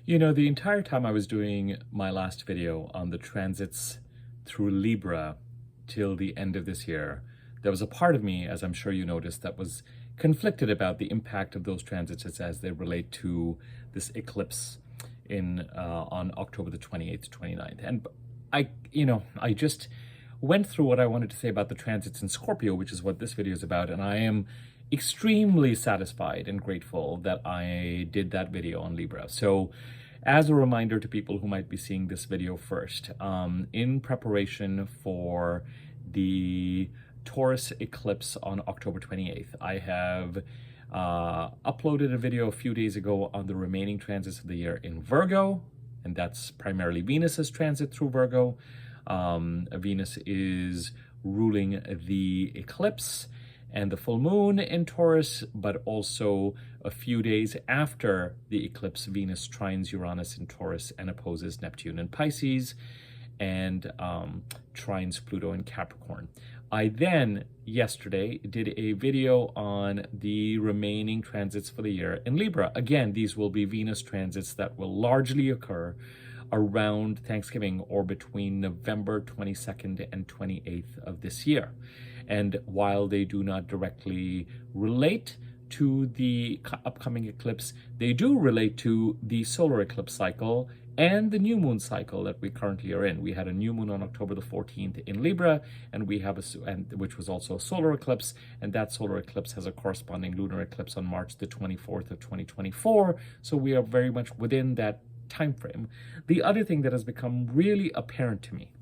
You know, the entire time I was doing my last video on the transits through Libra till the end of this year, there was a part of me, as I'm sure you noticed, that was conflicted about the impact of those transits as they relate to this eclipse on October the 28th, 29th. And I just went through what I wanted to say about the transits in Scorpio, which is what this video is about, and I am extremely satisfied and grateful that I did that video on Libra. So as a reminder to people who might be seeing this video first, in preparation for the Taurus eclipse on October 28th, I have uploaded a video a few days ago on the remaining transits of the year in Virgo, and that's primarily Venus's transit through Virgo. Venus is ruling the eclipse and the full moon in Taurus, but also a few days after the eclipse, Venus trines Uranus in Taurus and opposes Neptune in Pisces, and trines Pluto in Capricorn. I then, yesterday, did a video on the remaining transits for the year in Libra. Again, these will be Venus transits that will largely occur around Thanksgiving or between November 22nd and 28th of this year. And while they do not directly relate to the upcoming eclipse, they do relate to the solar eclipse cycle and the new moon cycle that we currently are in. We had a new moon on October the 14th in Libra, and we have which was also a solar eclipse, and that solar eclipse has a corresponding lunar eclipse on March the 24th of 2024. So we are very much within that time frame. The other thing that has become really apparent to me,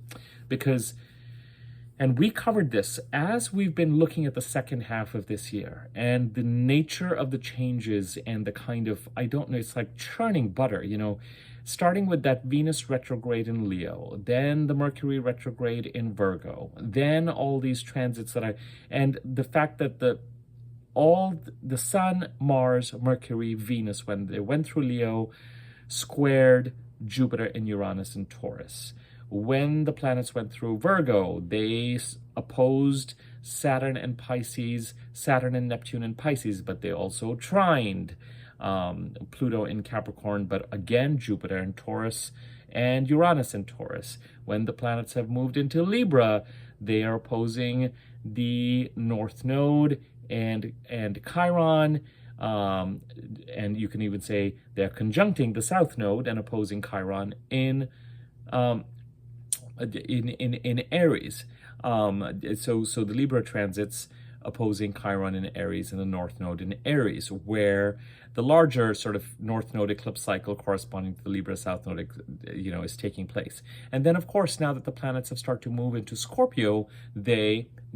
and we covered this as we've been looking at the second half of this year and the nature of the changes and the kind of, I don't know, it's like churning butter, you know, starting with that Venus retrograde in Leo, then the Mercury retrograde in Virgo, then all these transits and the fact that the Sun, Mars, Mercury, Venus, when they went through Leo, squared Jupiter and Uranus in Taurus. When the planets went through Virgo, they opposed Saturn and Pisces, Saturn and Neptune in Pisces, but they also trined Pluto in Capricorn, but again, Jupiter in Taurus and Uranus in Taurus. When the planets have moved into Libra, they are opposing the North Node and Chiron, and you can even say they're conjuncting the South Node and opposing Chiron in Aries. So the Libra transits opposing Chiron in Aries and the North Node in Aries, where the larger sort of North Node eclipse cycle corresponding to the Libra South Node, is taking place. And then, of course, now that the planets have started to move into Scorpio,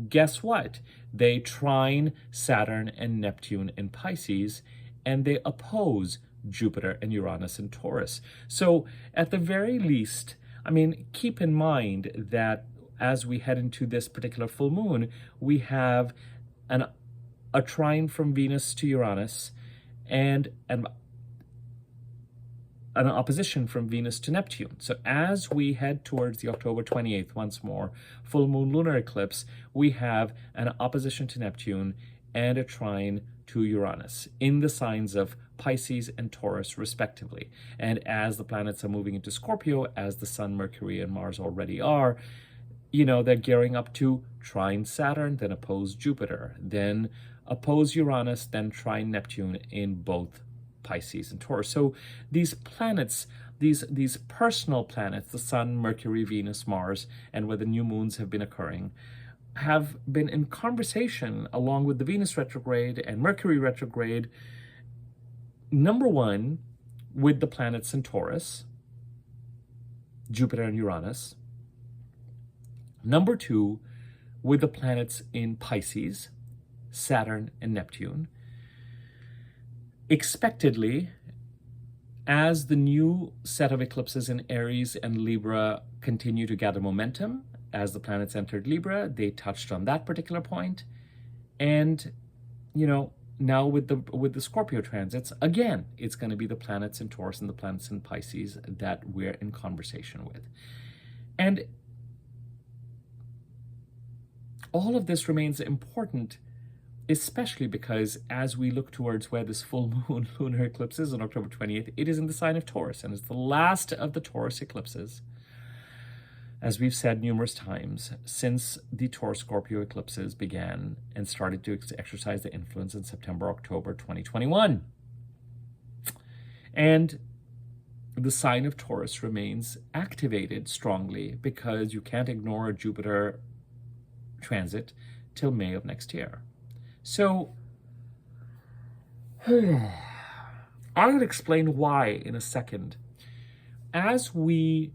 guess what? They trine Saturn and Neptune in Pisces, and they oppose Jupiter and Uranus in Taurus. So at the very least, I mean, keep in mind that as we head into this particular full moon, we have a trine from Venus to Uranus and an opposition from Venus to Neptune. So as we head towards the October 28th, once more, full moon lunar eclipse, we have an opposition to Neptune and a trine to Uranus in the signs of Pisces and Taurus, respectively. And as the planets are moving into Scorpio, as the Sun, Mercury, and Mars already are, they're gearing up to trine Saturn, then oppose Jupiter, then oppose Uranus, then trine Neptune in both Pisces and Taurus. So these planets, these personal planets, the Sun, Mercury, Venus, Mars, and where the new moons have been occurring, have been in conversation along with the Venus retrograde and Mercury retrograde, number one, with the planets in Taurus, Jupiter and Uranus. Number two, with the planets in Pisces, Saturn and Neptune. Expectedly, as the new set of eclipses in Aries and Libra continue to gather momentum, as the planets entered Libra, they touched on that particular point. And, now with the Scorpio transits, again, it's going to be the planets in Taurus and the planets in Pisces that we're in conversation with. And all of this remains important especially because as we look towards where this full moon lunar eclipse is on October 28th, it is in the sign of Taurus, and it's the last of the Taurus eclipses, as we've said numerous times, since the Taurus Scorpio eclipses began and started to exercise the influence in September, October 2021. And the sign of Taurus remains activated strongly because you can't ignore a Jupiter transit till May of next year. So I'll explain why in a second. As we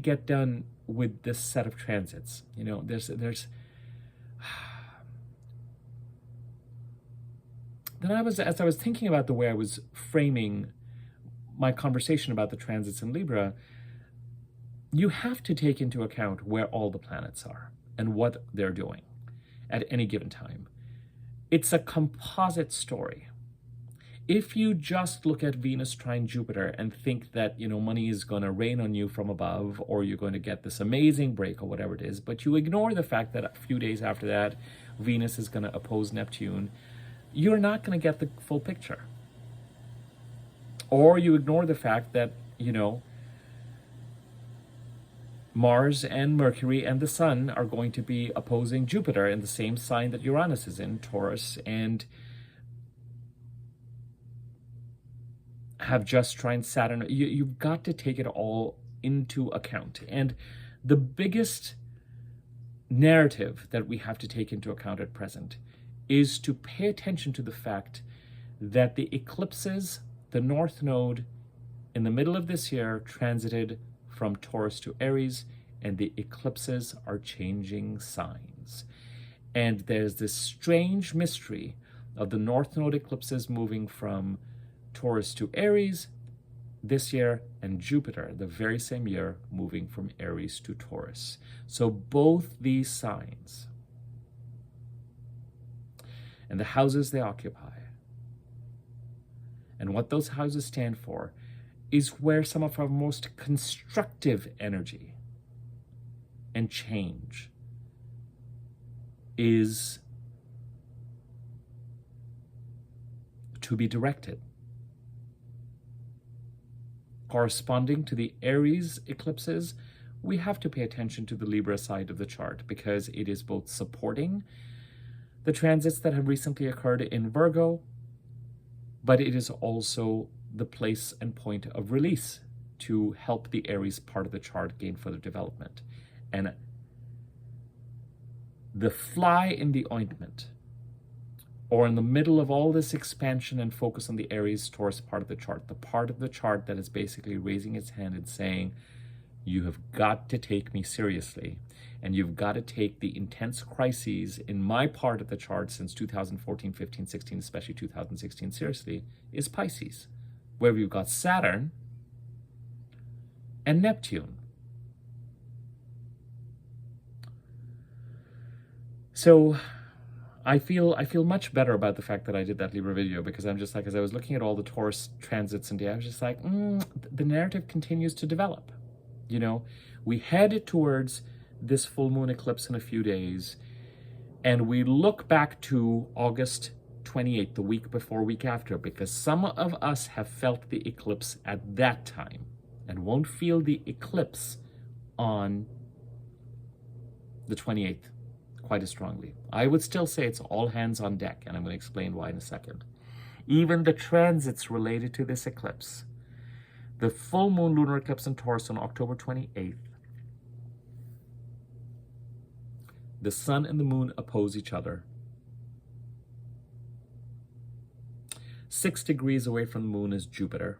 get done with this set of transits, you know, there's then as I was thinking about the way I was framing my conversation about the transits in Libra, you have to take into account where all the planets are and what they're doing at any given time. It's a composite story. If you just look at Venus trine Jupiter and think that, you know, money is going to rain on you from above, or you're going to get this amazing break or whatever it is, but you ignore the fact that a few days after that, Venus is going to oppose Neptune, you're not going to get the full picture. Or you ignore the fact that, you know, Mars and Mercury and the Sun are going to be opposing Jupiter in the same sign that Uranus is in, Taurus, and have just trine Saturn. You've got to take it all into account. And the biggest narrative that we have to take into account at present is to pay attention to the fact that the eclipses, the North Node in the middle of this year transited from Taurus to Aries, and the eclipses are changing signs. And there's this strange mystery of the North Node eclipses moving from Taurus to Aries this year, and Jupiter the very same year moving from Aries to Taurus. So both these signs and the houses they occupy and what those houses stand for is where some of our most constructive energy and change is to be directed. Corresponding to the Aries eclipses, we have to pay attention to the Libra side of the chart because it is both supporting the transits that have recently occurred in Virgo, but it is also the place and point of release to help the Aries part of the chart gain further development. And the fly in the ointment, or in the middle of all this expansion and focus on the Aries Taurus part of the chart, the part of the chart that is basically raising its hand and saying, you have got to take me seriously, and you've got to take the intense crises in my part of the chart since 2014, 15, 16, especially 2016 seriously, is Pisces, where we've got Saturn and Neptune. So I feel much better about the fact that I did that Libra video, because I'm just like, as I was looking at all the Taurus transits and I was just like, the narrative continues to develop. You know, we head towards this full moon eclipse in a few days, and we look back to August 28th, the week before, week after, because some of us have felt the eclipse at that time and won't feel the eclipse on the 28th quite as strongly. I would still say it's all hands on deck, and I'm going to explain why in a second. Even the transits related to this eclipse, the full moon lunar eclipse in Taurus on October 28th, the sun and the moon oppose each other. 6 degrees away from the moon is Jupiter,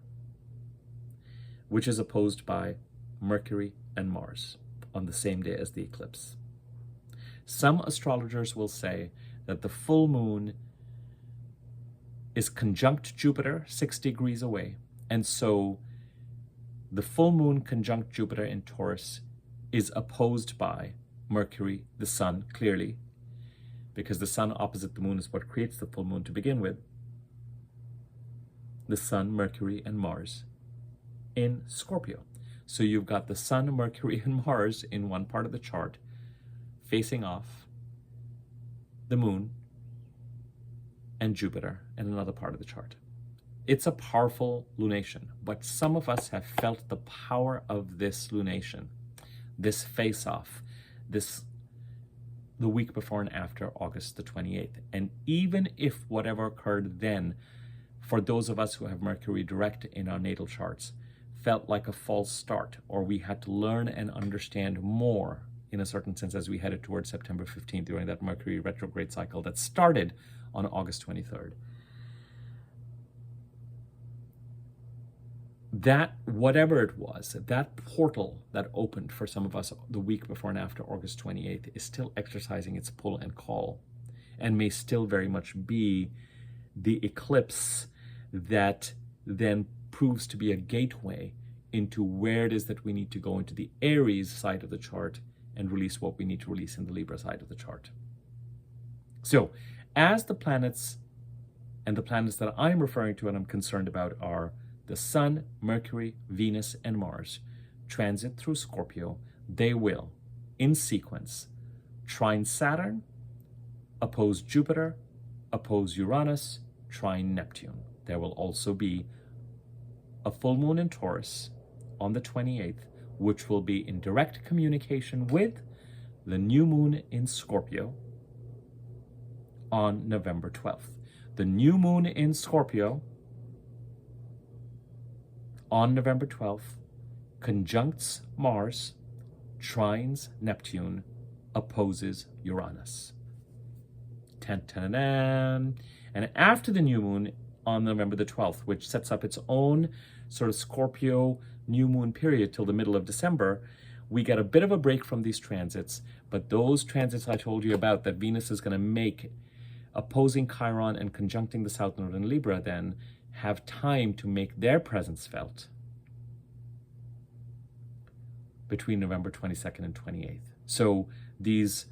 which is opposed by Mercury and Mars on the same day as the eclipse. Some astrologers will say that the full moon is conjunct Jupiter 6 degrees away, and so the full moon conjunct Jupiter in Taurus is opposed by Mercury, the sun, clearly, because the sun opposite the moon is what creates the full moon to begin with. The sun, Mercury, and Mars in Scorpio. So you've got the sun, Mercury, and Mars in one part of the chart facing off the moon and Jupiter in another part of the chart. It's a powerful lunation, but some of us have felt the power of this lunation, this face-off, the week before and after August the 28th. And even if whatever occurred then, for those of us who have Mercury direct in our natal charts, felt like a false start, or we had to learn and understand more in a certain sense as we headed towards September 15th during that Mercury retrograde cycle that started on August 23rd. That, whatever it was, that portal that opened for some of us the week before and after August 28th is still exercising its pull and call, and may still very much be the eclipse that then proves to be a gateway into where it is that we need to go into the Aries side of the chart and release what we need to release in the Libra side of the chart. So, as the planets, and the planets that I'm referring to and I'm concerned about are the Sun, Mercury, Venus, and Mars transit through Scorpio, they will, in sequence, trine Saturn, oppose Jupiter, oppose Uranus, trine Neptune. There will also be a full moon in Taurus on the 28th, which will be in direct communication with the new moon in Scorpio on November 12th. The new moon in Scorpio on November 12th conjuncts Mars, trines Neptune, opposes Uranus. And after the new moon on November the 12th, which sets up its own sort of Scorpio new moon period till the middle of December, we get a bit of a break from these transits, but those transits I told you about that Venus is going to make opposing Chiron and conjuncting the South Node in Libra then have time to make their presence felt between November 22nd and 28th. So these,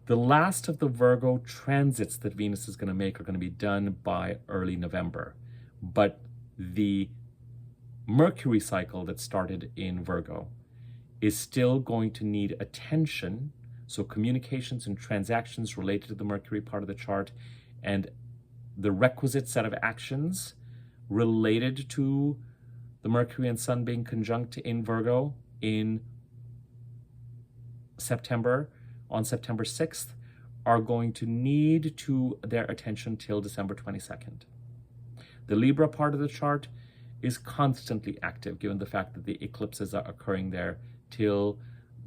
the last of the Virgo transits that Venus is going to make are going to be done by early November. But the Mercury cycle that started in Virgo is still going to need attention. So communications and transactions related to the Mercury part of the chart and the requisite set of actions related to the Mercury and Sun being conjunct in Virgo in September, on September 6th, are going to need to their attention till December 22nd. The Libra part of the chart is constantly active, given the fact that the eclipses are occurring there till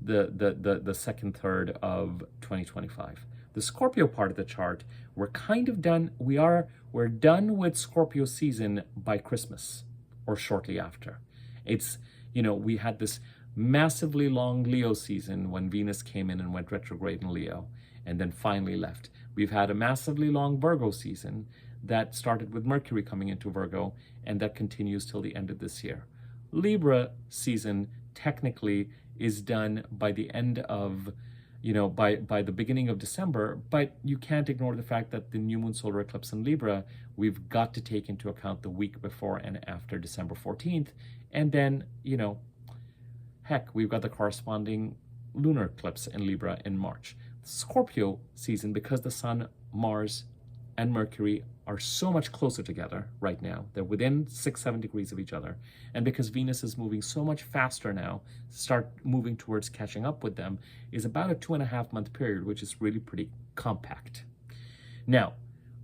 the second third of 2025. The Scorpio part of the chart, we're kind of done. We're done with Scorpio season by Christmas or shortly after. It's, we had this massively long Leo season when Venus came in and went retrograde in Leo and then finally left. We've had a massively long Virgo season that started with Mercury coming into Virgo and that continues till the end of this year. Libra season technically is done by the end of, by the beginning of December, but you can't ignore the fact that the new moon solar eclipse in Libra, we've got to take into account the week before and after December 14th. And then, heck, we've got the corresponding lunar eclipse in Libra in March. Scorpio season, because the Sun, Mars, and Mercury are so much closer together right now. They're within 6-7 degrees of each other. And because Venus is moving so much faster now, start moving towards catching up with them, is about a 2.5 month period, which is really pretty compact. Now,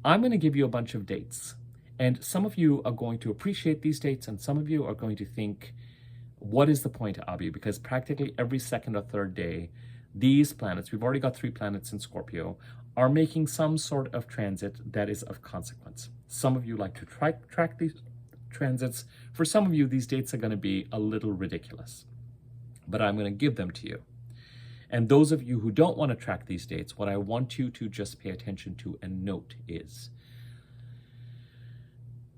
I'm going to give you a bunch of dates. And some of you are going to appreciate these dates, and some of you are going to think, what is the point, Abi? Because practically every second or third day, these planets, we've already got 3 planets in Scorpio, are making some sort of transit that is of consequence. Some of you like to track these transits. For some of you, these dates are going to be a little ridiculous, but I'm going to give them to you. And those of you who don't want to track these dates, what I want you to just pay attention to and note is,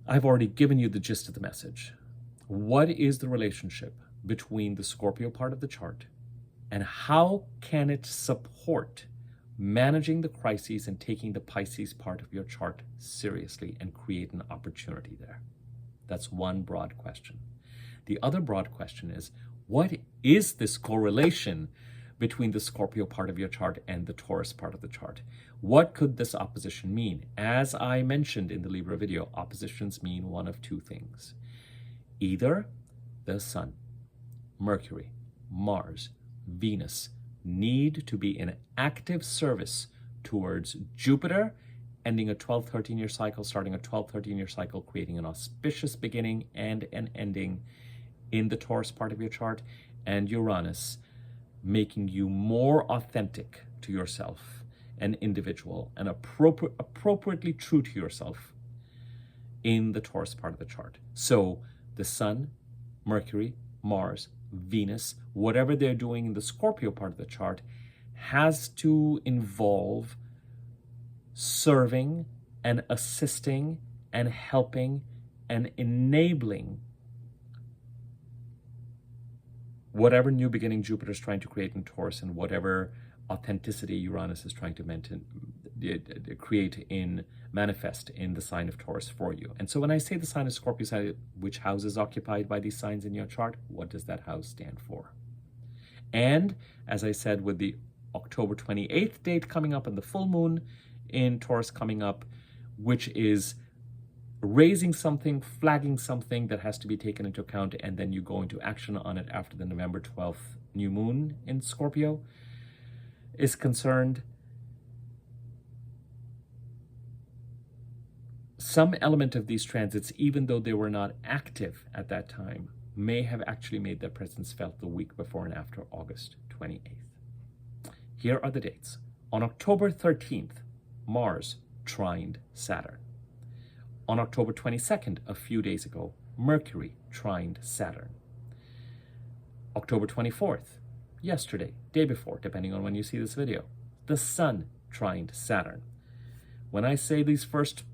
I've already given you the gist of the message. What is the relationship between the Scorpio part of the chart and how can it support managing the crises and taking the Pisces part of your chart seriously and create an opportunity there? That's one broad question. The other broad question is, what is this correlation between the Scorpio part of your chart and the Taurus part of the chart. What could this opposition mean? As I mentioned in the Libra video, oppositions mean one of two things. Either the Sun, Mercury, Mars, Venus need to be in active service towards Jupiter, ending a 12-13 year cycle, starting a 12-13 year cycle, creating an auspicious beginning and an ending in the Taurus part of your chart, and Uranus making you more authentic to yourself, an individual, and appropriately true to yourself in the Taurus part of the chart. So the Sun, Mercury, Mars, Venus, whatever they're doing in the Scorpio part of the chart has to involve serving and assisting and helping and enabling whatever new beginning Jupiter is trying to create in Taurus and whatever authenticity Uranus is trying to manifest in the sign of Taurus for you. And so when I say the sign of Scorpio, which house is occupied by these signs in your chart, what does that house stand for? And as I said, with the October 28th date coming up and the full moon in Taurus coming up, which is raising something, flagging something that has to be taken into account, and then you go into action on it after the November 12th new moon in Scorpio is concerned. Some element of these transits, even though they were not active at that time, may have actually made their presence felt the week before and after August 28th. Here are the dates. On October 13th, Mars trined Saturn. On October 22nd, a few days ago, Mercury trined Saturn. October 24th, yesterday, day before, depending on when you see this video, the Sun trined Saturn. When I say these first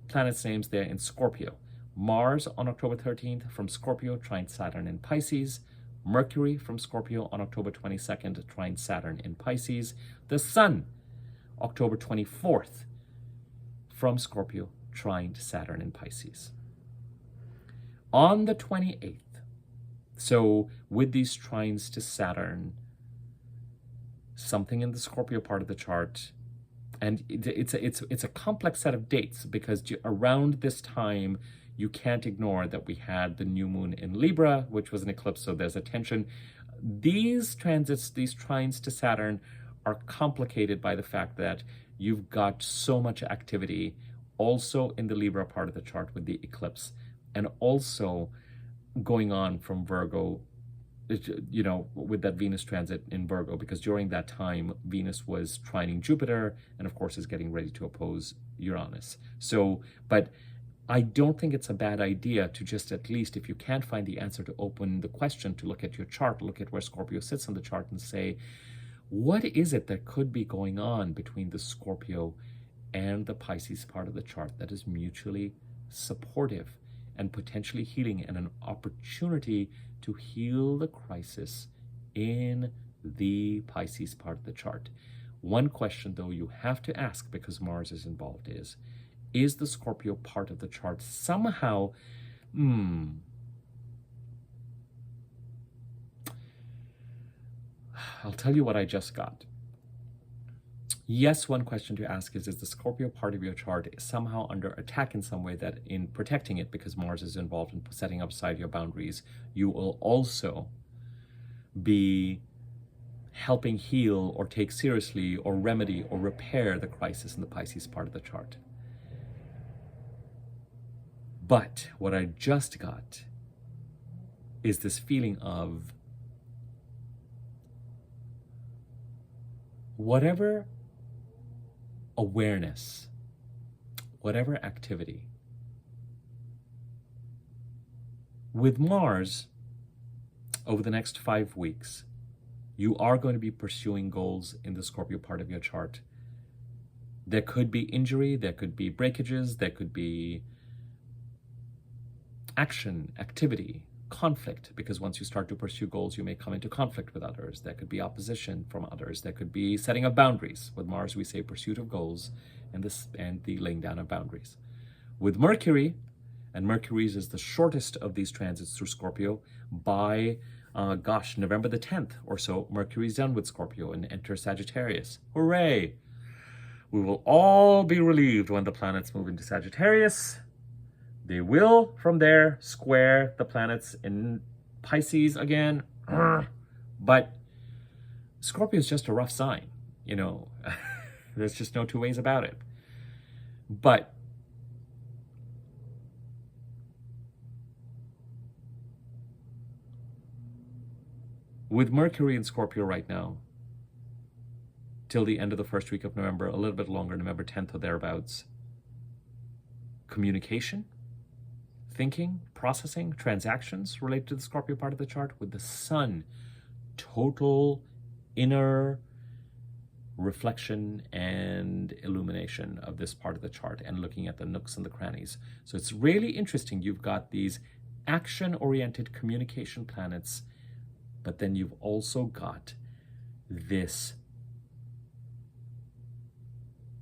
planets' names, they're in Scorpio. Mars on October 13th from Scorpio trined Saturn in Pisces. Mercury from Scorpio on October 22nd trined Saturn in Pisces. The Sun, October 24th from Scorpio, trined Saturn in Pisces. On the 28th, so with these trines to Saturn, something in the Scorpio part of the chart, and it's a complex set of dates because around this time, you can't ignore that we had the new moon in Libra, which was an eclipse, so there's a tension. These transits, these trines to Saturn are complicated by the fact that you've got so much activity also in the Libra part of the chart with the eclipse, and also going on from Virgo, you know, with that Venus transit in Virgo, because during that time, Venus was trining Jupiter and of course is getting ready to oppose Uranus. So, but I don't think it's a bad idea to just, at least if you can't find the answer, to open the question, to look at your chart, look at where Scorpio sits on the chart and say, what is it that could be going on between the Scorpio and the Pisces part of the chart that is mutually supportive and potentially healing, and an opportunity to heal the crisis in the Pisces part of the chart? One question, though, you have to ask, because Mars is involved, is the Scorpio part of the chart somehow, I'll tell you what I just got. Yes, one question to ask is the Scorpio part of your chart somehow under attack in some way, that in protecting it, because Mars is involved in setting aside your boundaries, you will also be helping heal or take seriously or remedy or repair the crisis in the Pisces part of the chart. But what I just got is this feeling of whatever awareness, whatever activity. With Mars, over the next 5 weeks, you are going to be pursuing goals in the Scorpio part of your chart. There could be injury, there could be breakages, there could be action, activity, conflict, because once you start to pursue goals, you may come into conflict with others. There could be opposition from others. There could be setting of boundaries. With Mars, we say pursuit of goals and the laying down of boundaries. With Mercury, and Mercury's is the shortest of these transits through Scorpio by Gosh, November the 10th or so, Mercury's done with Scorpio and enters Sagittarius. Hooray! We will all be relieved when the planets move into Sagittarius. They will, from there, square the planets in Pisces again. But Scorpio is just a rough sign, you know. There's just no two ways about it. But with Mercury in Scorpio right now, till the end of the first week of November, a little bit longer, November 10th or thereabouts, communication, thinking, processing, transactions related to the Scorpio part of the chart, with the Sun, total inner reflection and illumination of this part of the chart and looking at the nooks and the crannies. So it's really interesting. You've got these action-oriented communication planets, but then you've also got this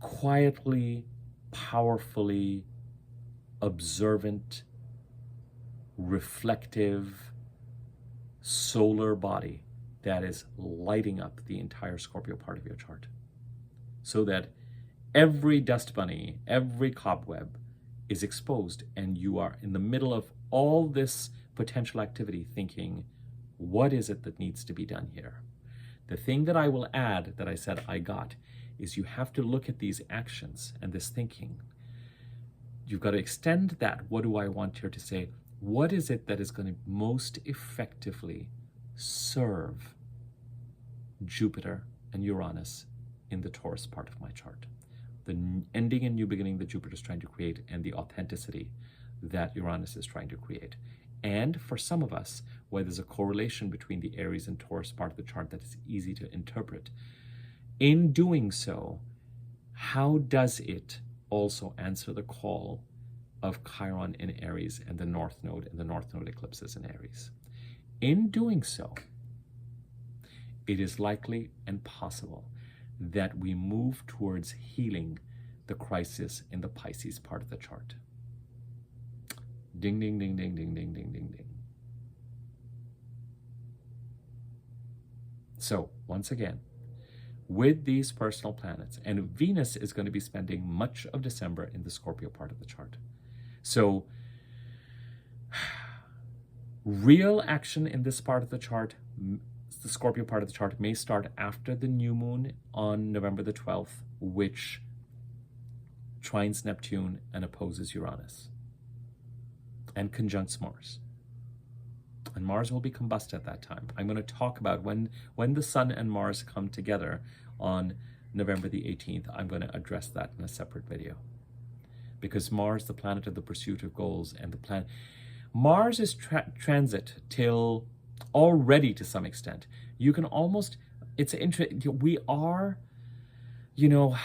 quietly, powerfully observant, reflective solar body that is lighting up the entire Scorpio part of your chart. So that every dust bunny, every cobweb is exposed, and you are in the middle of all this potential activity thinking, what is it that needs to be done here? The thing that I will add that I said I got is you have to look at these actions and this thinking. You've got to extend that. What do I want here to say? What is it that is going to most effectively serve Jupiter and Uranus in the Taurus part of my chart? The ending and new beginning that Jupiter is trying to create, and the authenticity that Uranus is trying to create. And for some of us, where there's a correlation between the Aries and Taurus part of the chart that is easy to interpret, in doing so, how does it also answer the call of Chiron in Aries and the North Node and the North Node eclipses in Aries? In doing so, it is likely and possible that we move towards healing the crisis in the Pisces part of the chart. Ding, ding, ding, ding, ding, ding, ding, ding, ding. So, once again, with these personal planets, and Venus is going to be spending much of December in the Scorpio part of the chart. So, real action in this part of the chart, the Scorpio part of the chart, may start after the new moon on November the 12th, which trines Neptune and opposes Uranus and conjuncts Mars. And Mars will be combust at that time. I'm going to talk about when the Sun and Mars come together on November the 18th. I'm going to address that in a separate video. Because Mars, the planet of the pursuit of goals, and the planet... Mars is transit till already to some extent. You can almost... We are, you know...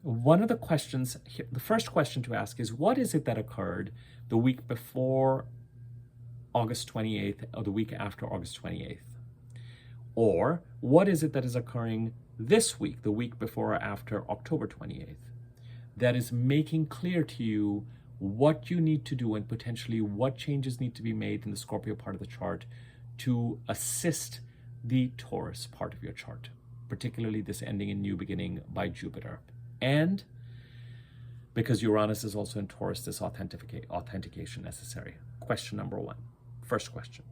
One of the questions, the first question to ask is, what is it that occurred the week before August 28th or the week after August 28th? Or what is it that is occurring this week, the week before or after October 28th, that is making clear to you what you need to do and potentially what changes need to be made in the Scorpio part of the chart to assist the Taurus part of your chart, particularly this ending and new beginning by Jupiter. And because Uranus is also in Taurus, this authentication necessary. Question number one. First question.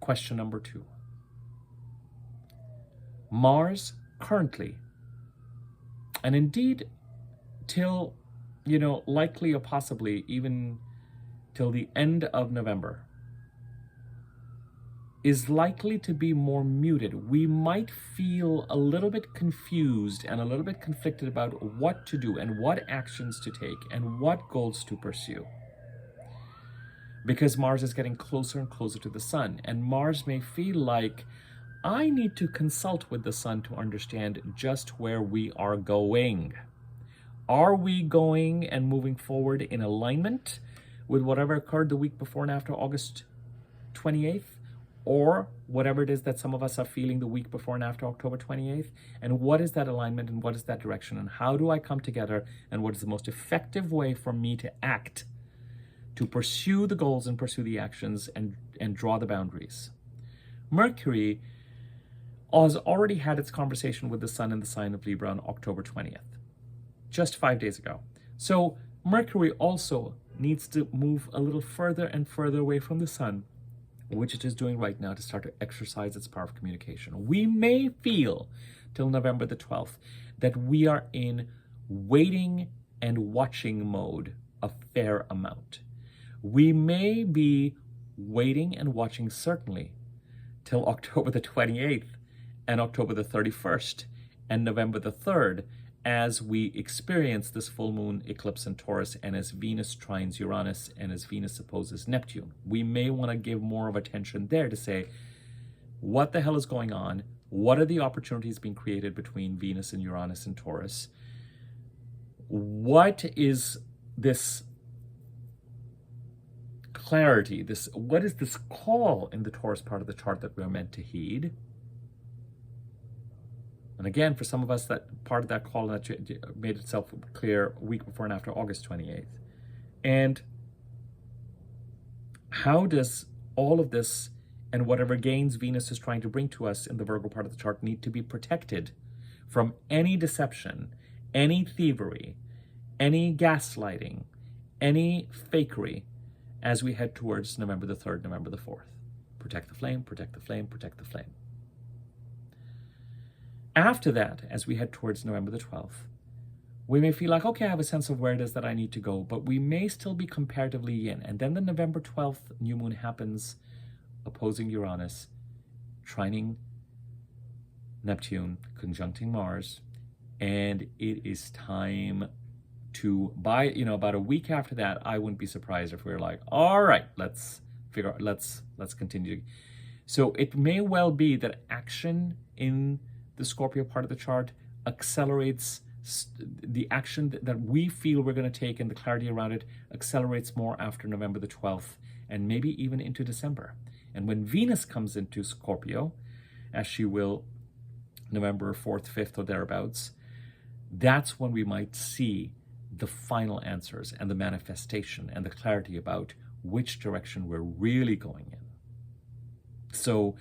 Question number two. Mars currently, and indeed till, likely or possibly even till the end of November, is likely to be more muted. We might feel a little bit confused and a little bit conflicted about what to do and what actions to take and what goals to pursue. Because Mars is getting closer and closer to the Sun, and Mars may feel like, I need to consult with the Sun to understand just where we are going. Are we going and moving forward in alignment with whatever occurred the week before and after August 28th? Or whatever it is that some of us are feeling the week before and after October 28th? And what is that alignment and what is that direction? And how do I come together? And what is the most effective way for me to act, to pursue the goals and pursue the actions and draw the boundaries. Mercury has already had its conversation with the Sun in the sign of Libra on October 20th, just 5 days ago. So Mercury also needs to move a little further and further away from the Sun, which it is doing right now, to start to exercise its power of communication. We may feel till November the 12th that we are in waiting and watching mode a fair amount. We may be waiting and watching certainly till October the 28th and October the 31st and November the 3rd, as we experience this full moon eclipse in Taurus and as Venus trines Uranus and as Venus opposes Neptune. We may want to give more of attention there to say, what the hell is going on? What are the opportunities being created between Venus and Uranus and Taurus? What is this clarity? What is this call in the Taurus part of the chart that we're meant to heed? And again, for some of us, that part of that call that made itself clear a week before and after August 28th. And how does all of this and whatever gains Venus is trying to bring to us in the Virgo part of the chart need to be protected from any deception, any thievery, any gaslighting, any fakery as we head towards November the 3rd, November the 4th? Protect the flame, protect the flame, protect the flame. After that, as we head towards November the 12th, we may feel like, okay, I have a sense of where it is that I need to go, but we may still be comparatively yin. And then the November 12th new moon happens, opposing Uranus, trining Neptune, conjuncting Mars, and it is time to, about a week after that, I wouldn't be surprised if we were like, all right, let's continue. So it may well be that action in the Scorpio part of the chart accelerates the action that we feel we're going to take, and the clarity around it accelerates more after November the 12th and maybe even into December. And when Venus comes into Scorpio, as she will November 4th, 5th or thereabouts, that's when we might see the final answers and the manifestation and the clarity about which direction we're really going in. So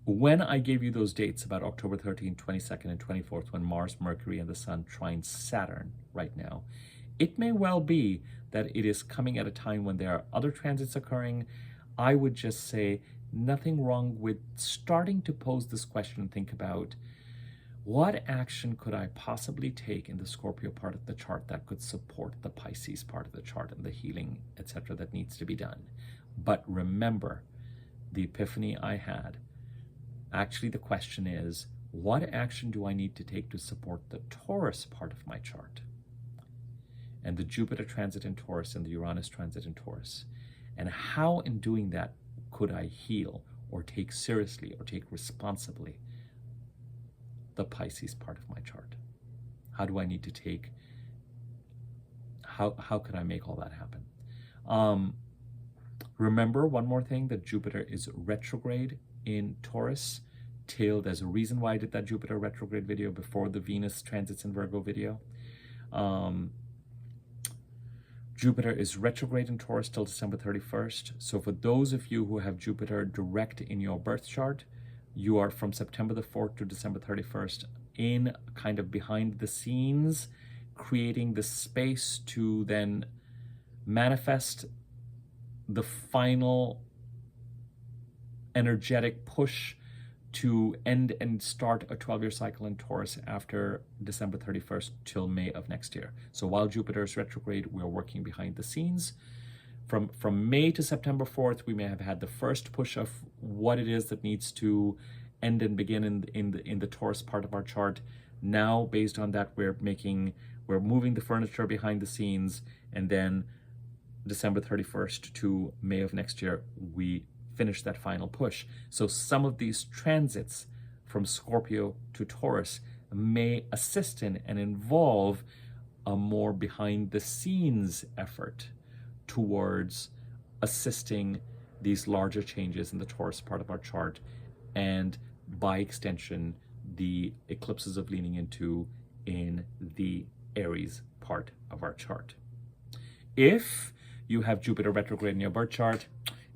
when I gave you those dates about October 13th, 22nd, and 24th, when Mars, Mercury, and the Sun trine Saturn right now, it may well be that it is coming at a time when there are other transits occurring. I would just say nothing wrong with starting to pose this question and think about, what action could I possibly take in the Scorpio part of the chart that could support the Pisces part of the chart and the healing, etc., that needs to be done? But remember, the epiphany I had, actually the question is, what action do I need to take to support the Taurus part of my chart? And the Jupiter transit in Taurus and the Uranus transit in Taurus. And how in doing that could I heal or take seriously or take responsibly the Pisces part of my chart? How do I need to take, how could I make all that happen? Remember one more thing, that Jupiter is retrograde in Taurus till, there's a reason why I did that Jupiter retrograde video before the Venus transits in Virgo video. Jupiter is retrograde in Taurus till December 31st. So for those of you who have Jupiter direct in your birth chart, you are from September the 4th to December 31st in kind of behind the scenes, creating the space to then manifest the final energetic push to end and start a 12-year cycle in Taurus after December 31st till May of next year. So while Jupiter is retrograde, we're working behind the scenes. From May to September 4th, we may have had the first push of what it is that needs to end and begin in the Taurus part of our chart. Now, based on that, we're moving the furniture behind the scenes, and then December 31st to May of next year, we finish that final push. So some of these transits from Scorpio to Taurus may assist in and involve a more behind the scenes effort towards assisting these larger changes in the Taurus part of our chart, and by extension, the eclipses of leaning into in the Aries part of our chart. If you have Jupiter retrograde in your birth chart,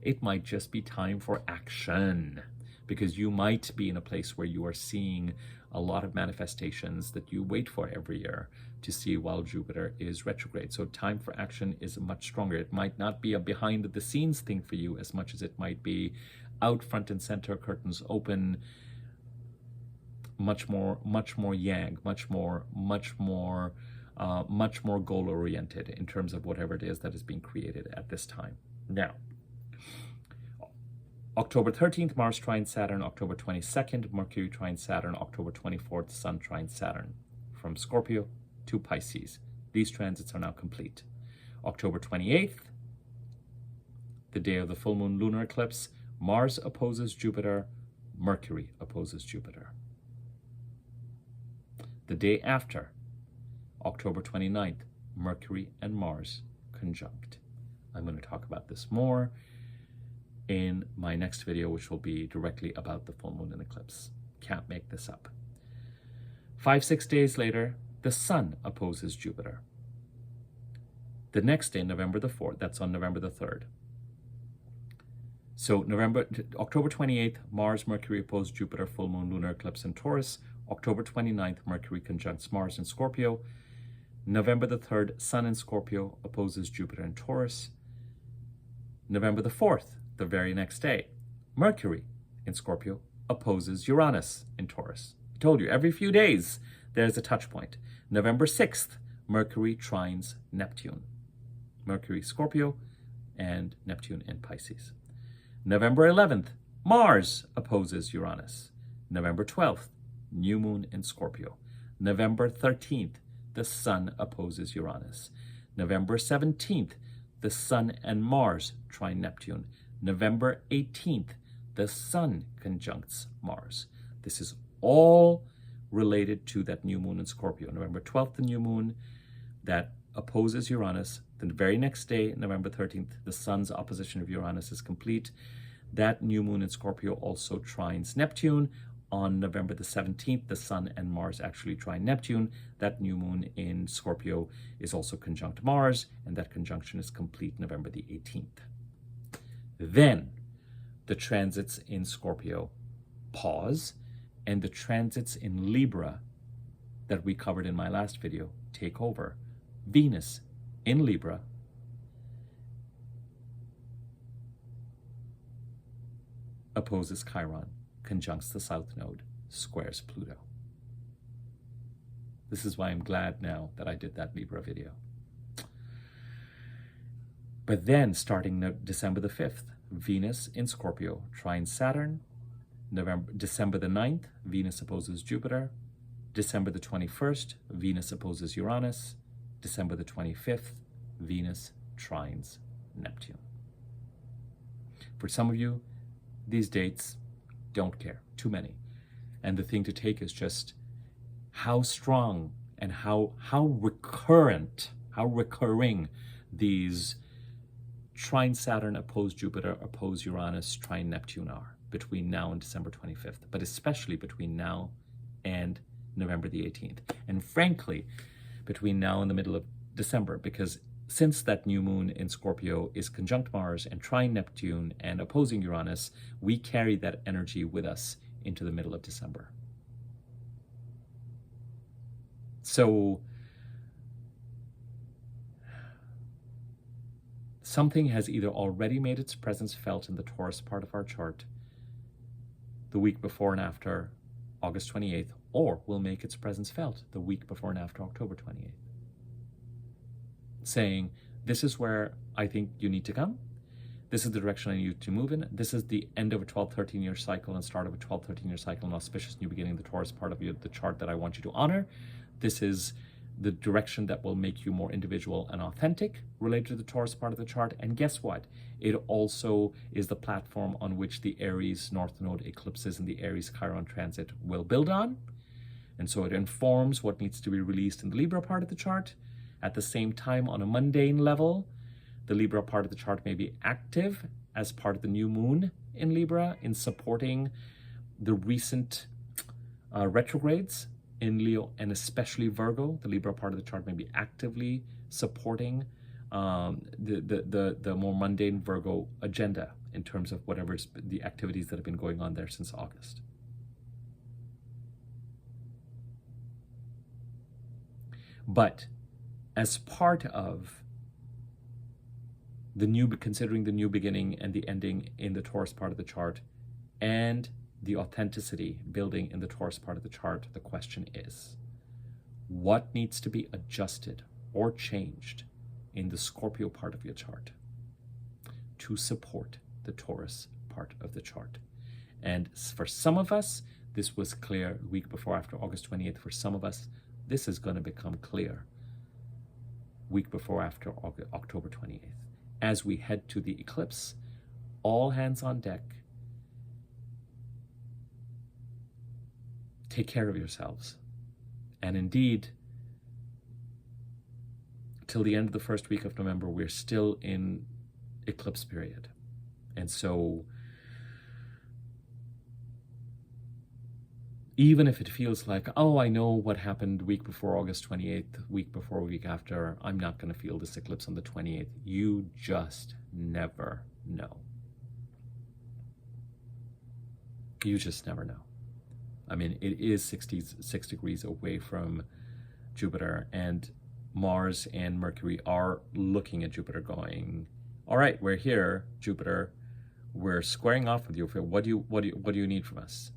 It might just be time for action, because you might be in a place where you are seeing a lot of manifestations that you wait for every year to see while Jupiter is retrograde. So time for action is much stronger. It might not be a behind the scenes thing for you as much as it might be out front and center, curtains open, much more yang, much more goal oriented in terms of whatever it is that is being created at this time. Now, October 13th, Mars trine Saturn. October 22nd, Mercury trine Saturn. October 24th, Sun trine Saturn. From Scorpio to Pisces. These transits are now complete. October 28th, the day of the full moon lunar eclipse, Mars opposes Jupiter, Mercury opposes Jupiter. The day after, October 29th, Mercury and Mars conjunct. I'm going to talk about this more in my next video, which will be directly about the full moon and eclipse. Can't make this up. 5-6 days later, the Sun opposes Jupiter. The next day, November the 4th, that's on November the 3rd. So October 28th, Mars, Mercury oppose Jupiter, full moon lunar eclipse in Taurus. October 29th, Mercury conjuncts Mars in Scorpio. November the 3rd, Sun in Scorpio opposes Jupiter in Taurus. November the 4th, the very next day, Mercury in Scorpio opposes Uranus in Taurus. I told you, every few days there's a touch point. November 6th, Mercury trines Neptune. Mercury Scorpio and Neptune in Pisces. November 11th, Mars opposes Uranus. November 12th, new moon in Scorpio. November 13th, the Sun opposes Uranus. November 17th, the Sun and Mars trine Neptune. November 18th, the Sun conjuncts Mars. This is all related to that new moon in Scorpio. November 12th, the new moon that opposes Uranus. Then the very next day, November 13th, the Sun's opposition of Uranus is complete. That new moon in Scorpio also trines Neptune. On November the 17th, the Sun and Mars actually trine Neptune. That new moon in Scorpio is also conjunct Mars, and that conjunction is complete November the 18th. Then the transits in Scorpio pause, and the transits in Libra that we covered in my last video take over. Venus in Libra opposes Chiron, conjuncts the South Node, squares Pluto. This is why I'm glad now that I did that Libra video. But then, starting December the 5th, Venus in Scorpio trines Saturn. December the 9th, Venus opposes Jupiter. December the 21st, Venus opposes Uranus. December the 25th, Venus trines Neptune. For some of you, these dates, don't care, too many. And the thing to take is just how strong and how recurring these trine Saturn, oppose Jupiter, oppose Uranus, trine Neptune are between now and December 25th, but especially between now and November the 18th. And frankly, between now and the middle of December, because since that new moon in Scorpio is conjunct Mars and trine Neptune and opposing Uranus, we carry that energy with us into the middle of December. So something has either already made its presence felt in the Taurus part of our chart the week before and after August 28th, or will make its presence felt the week before and after October 28th. Saying, this is where I think you need to come. This is the direction I need you to move in. This is the end of a 12-13 year cycle and start of a 12-13 year cycle, an auspicious new beginning, the Taurus part of the chart that I want you to honor. This is the direction that will make you more individual and authentic related to the Taurus part of the chart. And guess what? It also is the platform on which the Aries North Node eclipses and the Aries Chiron transit will build on. And so it informs what needs to be released in the Libra part of the chart. At the same time, on a mundane level, the Libra part of the chart may be active as part of the new moon in Libra in supporting the recent retrogrades in Leo and especially Virgo. The Libra part of the chart may be actively supporting the more mundane Virgo agenda in terms of whatever's the activities that have been going on there since August. But as part of considering the new beginning and the ending in the Taurus part of the chart, and the authenticity building in the Taurus part of the chart, the question is, what needs to be adjusted or changed in the Scorpio part of your chart to support the Taurus part of the chart? And for some of us, this was clear the week before after August 28th. For some of us, this is going to become clear week before after October 28th. As we head to the eclipse, all hands on deck. Take care of yourselves. And indeed, till the end of the first week of November, we're still in eclipse period. And so even if it feels like, oh, I know what happened week before August 28th, week before, week after, I'm not going to feel this eclipse on the 28th. You just never know. You just never know. I mean, it is 6 degrees away from Jupiter, and Mars and Mercury are looking at Jupiter going, all right, we're here, Jupiter. We're squaring off with you. What do you need from us?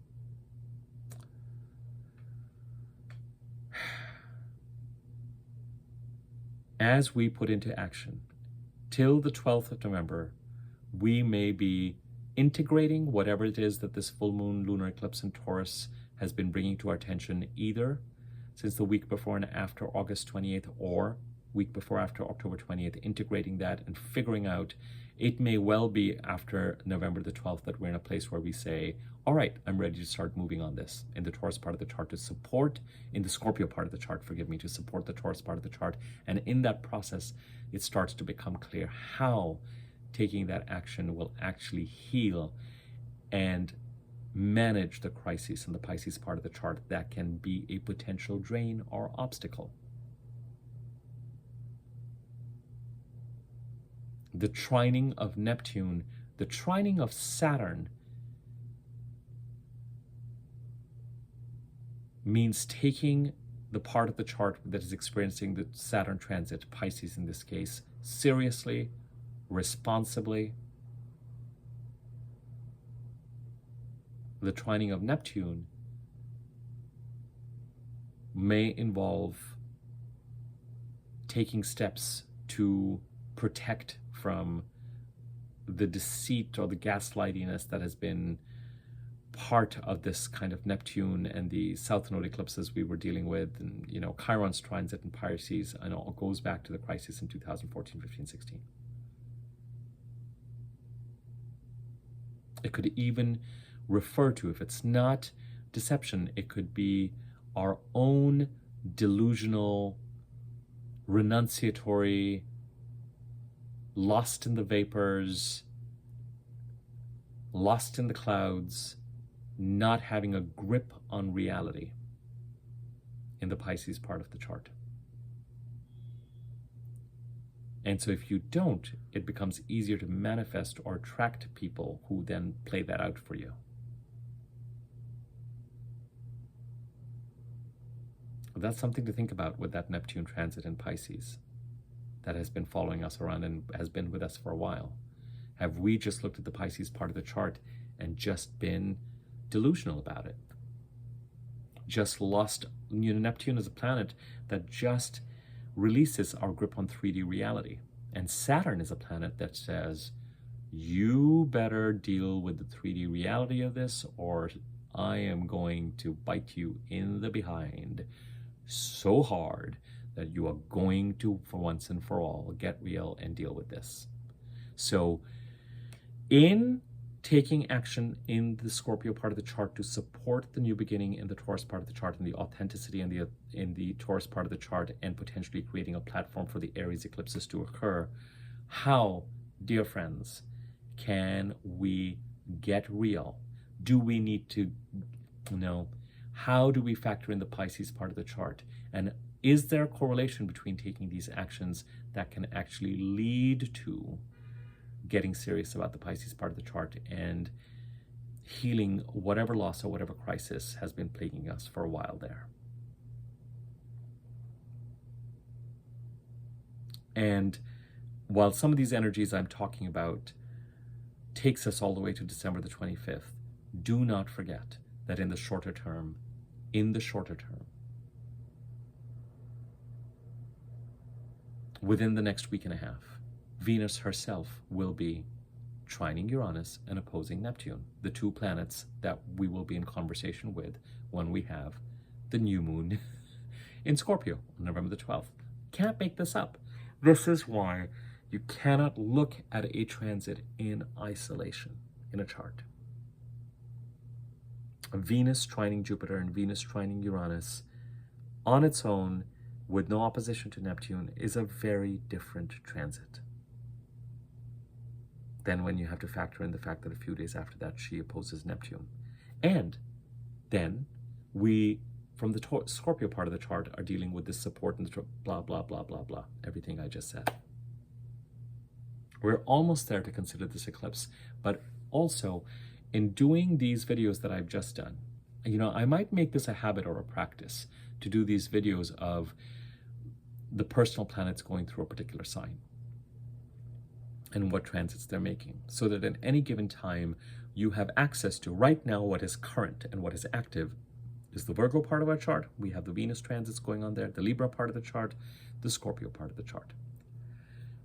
As we put into action, till the 12th of November, we may be integrating whatever it is that this full moon lunar eclipse in Taurus has been bringing to our attention, either since the week before and after August 28th or week before after October 28th, integrating that and figuring out. It may well be after November the 12th that we're in a place where we say, all right, I'm ready to start moving on this in the Taurus part of the chart to support, in the Scorpio part of the chart, to support the Taurus part of the chart. And in that process, it starts to become clear how taking that action will actually heal and manage the crises in the Pisces part of the chart that can be a potential drain or obstacle. The trining of Neptune, the trining of Saturn, means taking the part of the chart that is experiencing the Saturn transit, Pisces in this case, seriously, responsibly. The trining of Neptune may involve taking steps to protect from the deceit or the gaslightiness that has been part of this kind of Neptune and the South Node eclipses we were dealing with, and Chiron's transit in Pisces, and all goes back to the crisis in 2014, 15, 16. It could even refer to, if it's not deception, it could be our own delusional, renunciatory, lost in the vapors, lost in the clouds, not having a grip on reality in the Pisces part of the chart. And so if you don't, it becomes easier to manifest or attract people who then play that out for you. That's something to think about with that Neptune transit in Pisces that has been following us around and has been with us for a while. Have we just looked at the Pisces part of the chart and just been delusional about it? Just lost, Neptune is a planet that just releases our grip on 3D reality. And Saturn is a planet that says, you better deal with the 3D reality of this, or I am going to bite you in the behind so hard that you are going to, for once and for all, get real and deal with this. So in taking action in the Scorpio part of the chart to support the new beginning in the Taurus part of the chart, and the authenticity in the Taurus part of the chart, and potentially creating a platform for the Aries eclipses to occur, how, dear friends, can we get real? Do we need to how do we factor in the Pisces part of the chart? And is there a correlation between taking these actions that can actually lead to getting serious about the Pisces part of the chart and healing whatever loss or whatever crisis has been plaguing us for a while there. And while some of these energies I'm talking about takes us all the way to December the 25th, do not forget that in the shorter term, within the next week and a half, Venus herself will be trining Uranus and opposing Neptune, the two planets that we will be in conversation with when we have the new moon in Scorpio on November the 12th. Can't make this up. This is why you cannot look at a transit in isolation in a chart. Venus trining Jupiter and Venus trining Uranus on its own with no opposition to Neptune is a very different transit than when you have to factor in the fact that a few days after that she opposes Neptune. And then we, from the Scorpio part of the chart, are dealing with this support and the blah, blah, blah, blah, blah, everything I just said. We're almost there to consider this eclipse, but also in doing these videos that I've just done, you know, I might make this a habit or a practice to do these videos of the personal planets going through a particular sign and what transits they're making, so that at any given time you have access to right now what is current and what is active is the Virgo part of our chart. We have the Venus transits going on there, the Libra part of the chart, the Scorpio part of the chart.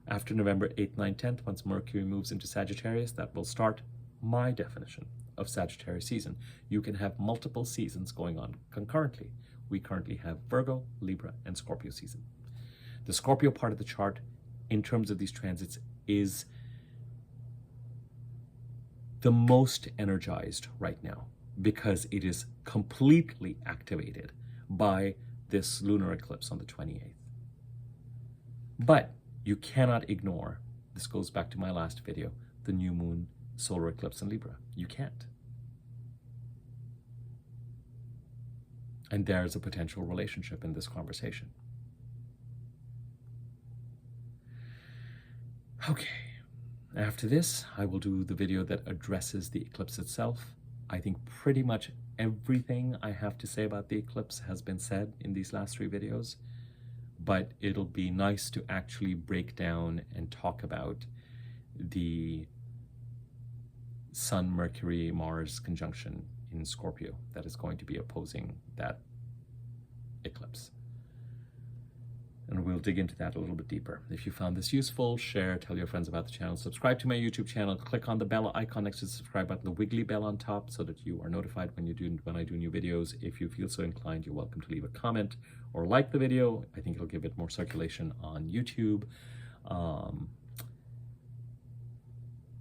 After November 8th, 9th, 10th, once Mercury moves into Sagittarius, that will start my definition of Sagittarius season. You can have multiple seasons going on concurrently. We currently have Virgo, Libra, and Scorpio season. The Scorpio part of the chart, in terms of these transits, is the most energized right now because it is completely activated by this lunar eclipse on the 28th. But you cannot ignore, this goes back to my last video, the new moon solar eclipse in Libra. You can't. And there's a potential relationship in this conversation. Okay, after this, I will do the video that addresses the eclipse itself. I think pretty much everything I have to say about the eclipse has been said in these last 3 videos, but it'll be nice to actually break down and talk about the Sun, Mercury, Mars conjunction in Scorpio that is going to be opposing that eclipse. And we'll dig into that a little bit deeper. If you found this useful, share, tell your friends about the channel, subscribe to my YouTube channel, click on the bell icon next to the subscribe button, the wiggly bell on top, so that you are notified when I do new videos. If you feel so inclined, you're welcome to leave a comment or like the video. I think it'll give it more circulation on YouTube.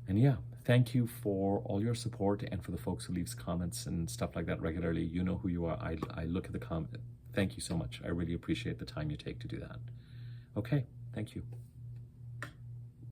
And yeah, thank you for all your support, and for the folks who leaves comments and stuff like that regularly. You know who you are. I look at the comment. Thank you so much. I really appreciate the time you take to do that. Okay, thank you.